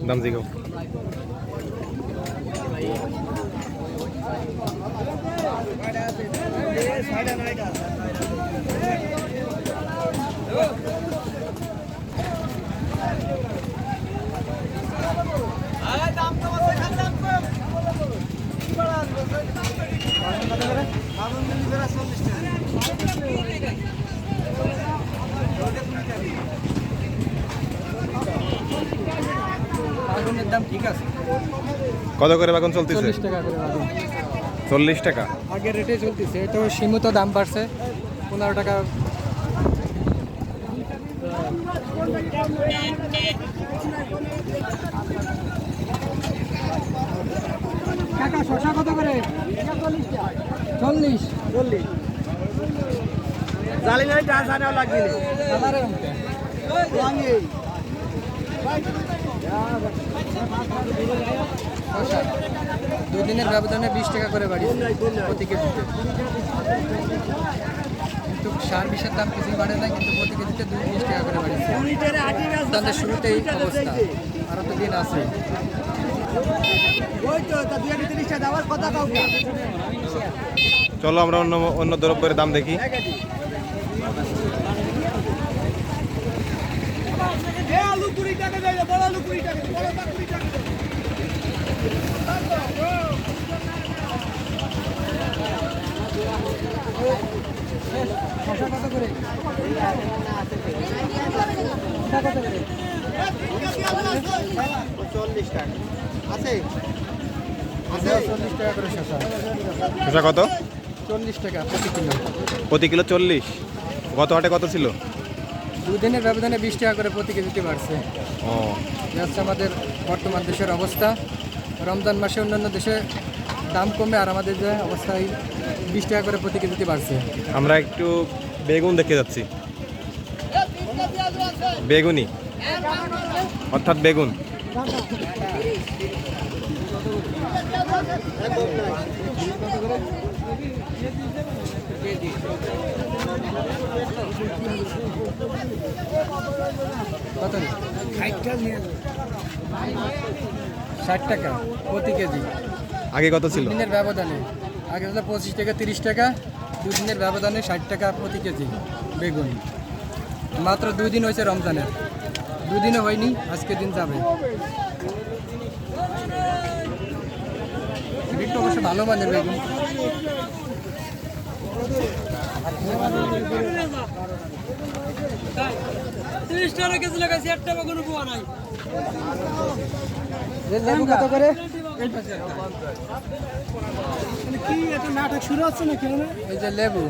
দাম জিগাও। বাগুনের দাম ঠিক আছে। কত করে বাগুন চলতেছে? 40 টাকা করে বাগুন। 40 টাকা আগের রেটে চলতেছে, তো সীমিত দাম বাড়ছে 15 টাকা। কাকা শশা কত করে? 40। জালি নাই টা জানাও লাগবে শশা 2 দিনের ব্যবধানে 20 টাকা করে বাড়িয়েছে প্রতি কেজিতে। কিন্তু সার বিষের দাম কিছুই বাড়ে না, কিন্তু প্রতি কেজিতে 20 টাকা করে বাড়িয়েছে। তাদের শুরুতেই অবস্থা, আরও তো দিন আছে। চলো আমরা অন্য দ্রব্যের দাম দেখি। আলু 20 টাকা দেয়, বড় আলু 20 টাকা, বড় আলু 20 টাকা। শশা কত করে? কত করে? 40 টাকা আছে। 40 টাকা করে শশা। শসা কত? 40 টাকা প্রতি কিলো। প্রতি কিলো 40। গত হাটে কত ছিল? 2 দিনের ব্যবধানে 20 টাকা করে প্রতি কেজিতে বাড়ছে। ও, এই হচ্ছে আমাদের বর্তমান দেশের অবস্থা। রমজান মাসে অন্যান্য দেশে দাম কমে, আর আমাদের যে অবস্থা এই 20 টাকা করে প্রতি কেজিতে বাড়ছে। আমরা একটু বেগুন দেখতে যাচ্ছি। বেগুনি অর্থাৎ বেগুন। কত? 60 টাকা প্রতি কেজি। আগে কত ছিল? 2 দিনের ব্যবধানে আগে ছিল 25 টাকা 30 টাকা, 2 দিনের ব্যবধানে 60 টাকা প্রতি কেজি বেগুন। মাত্র 2 দিন হয়েছে রমজানের, 2 দিনে হয়নি, আজকে দিন যাবে। একটু অবশ্য ভালো মানের বেগুন। লেবু কত করে? কি এটা নাটক শুরু হচ্ছে না কেন? এই যে লেবু,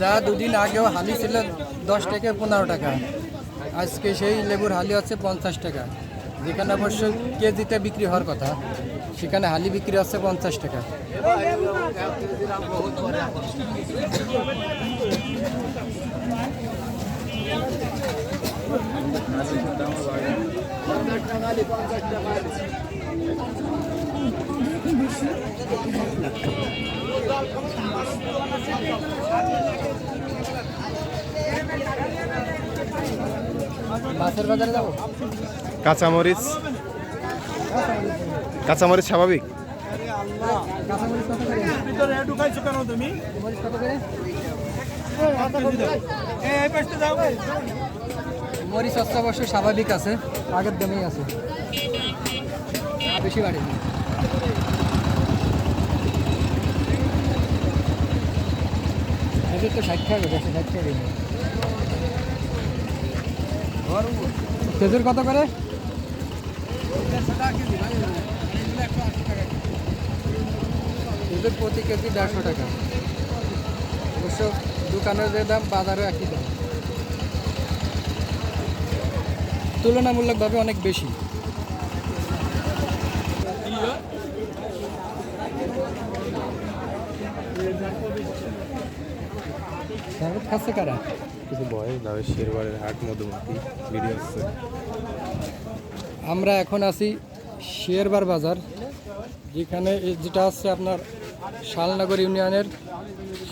যা 2 দিন আগেও হালি ছিল 10 থেকে 15 টাকা, আজকে সেই লেবুর হালি হচ্ছে 50 টাকা। যেখানে অবশ্য কেজিতে বিক্রি হওয়ার কথা, সেখানে হালি বিক্রি হচ্ছে 50 টাকা। মাছের বাজারে যাবো। কাঁচামরিচ, কাঁচামরিচ স্বাভাবিক। কাঁচামরিচ কত করে? ভিতরে ঢুকাইছো কেন তুমি? মরিচ কত করে? এই পাশে যাও। মরিচ হচ্ছে অবশ্য স্বাভাবিক আছে, আগের দামেই আছে, বেশি বাড়েনি। এদের তো 60 টাকা গেছে, 60 টাকা দিন। খেজুর কত করে? খেজুর প্রতি কেজি 150 টাকা। অবশ্য দোকানের যে দাম, বাজারেও একই দাম, তুলনামূলকভাবে অনেক বেশি। খাচ্ছে কারা? কিছু বয়স দাও, শেরবারের হাট মধুমতি ভিডিও আছে। আমরা এখন আছি শেরবার বাজার, যেখানে যেটা হচ্ছে আপনার শালনগর ইউনিয়নের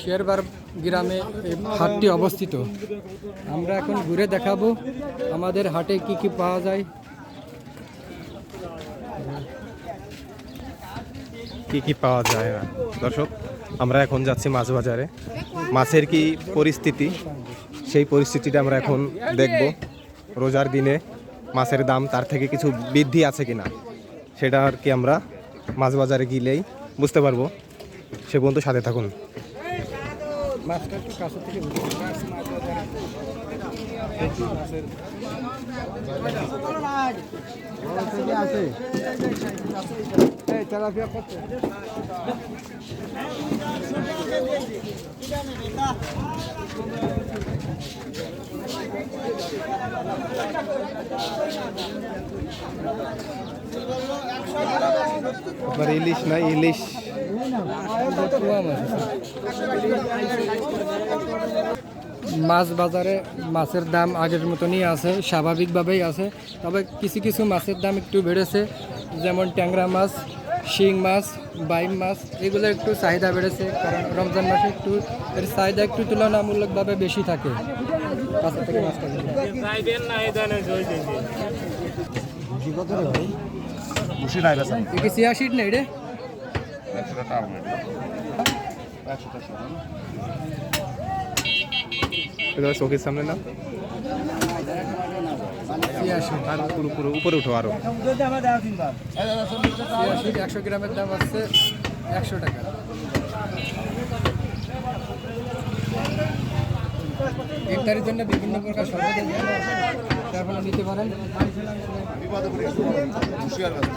শেরবার গ্রামে এই হাটটি অবস্থিত। আমরা এখন ঘুরে দেখাবো আমাদের হাটে কি কি পাওয়া যায়। কি কি পাওয়া যায় না দর্শক, আমরা এখন যাচ্ছি মাছ বাজারে। মাছের কি পরিস্থিতি, সেই পরিস্থিতিটা আমরা এখন দেখব। রোজার দিনে মাছের দাম তার থেকে কিছু বৃদ্ধি আছে কিনা সেটা আর কি আমরা মাছ বাজারে গেলেই বুঝতে পারবো। সে পর্যন্ত সাথে থাকুন। মাছটা একটু কাছে থেকে আপনার ইলিশ না ইলিশ মাছ বাজারে মাছের দাম আগের মতনই আছে, স্বাভাবিকভাবেই আছে। তবে কিছু কিছু মাছের দাম একটু বেড়েছে, যেমন ট্যাংরা মাছ, শিং মাছ, বাইম মাছ, এগুলো একটু চাহিদা বেড়েছে, কারণ রমজান মাসে একটু এর চাহিদা একটু তুলনামূলকভাবে বেশি থাকে। কাঁচা থেকে মাছটা কি 86 নেই রে? চোখের সামনে না, 86 আর পুরো পুরো উপরে উঠো আরো। 100 গ্রামের দাম হচ্ছে 100 টাকা। ইফতারের জন্য বিভিন্ন প্রকার শরবত নিতে পারেন।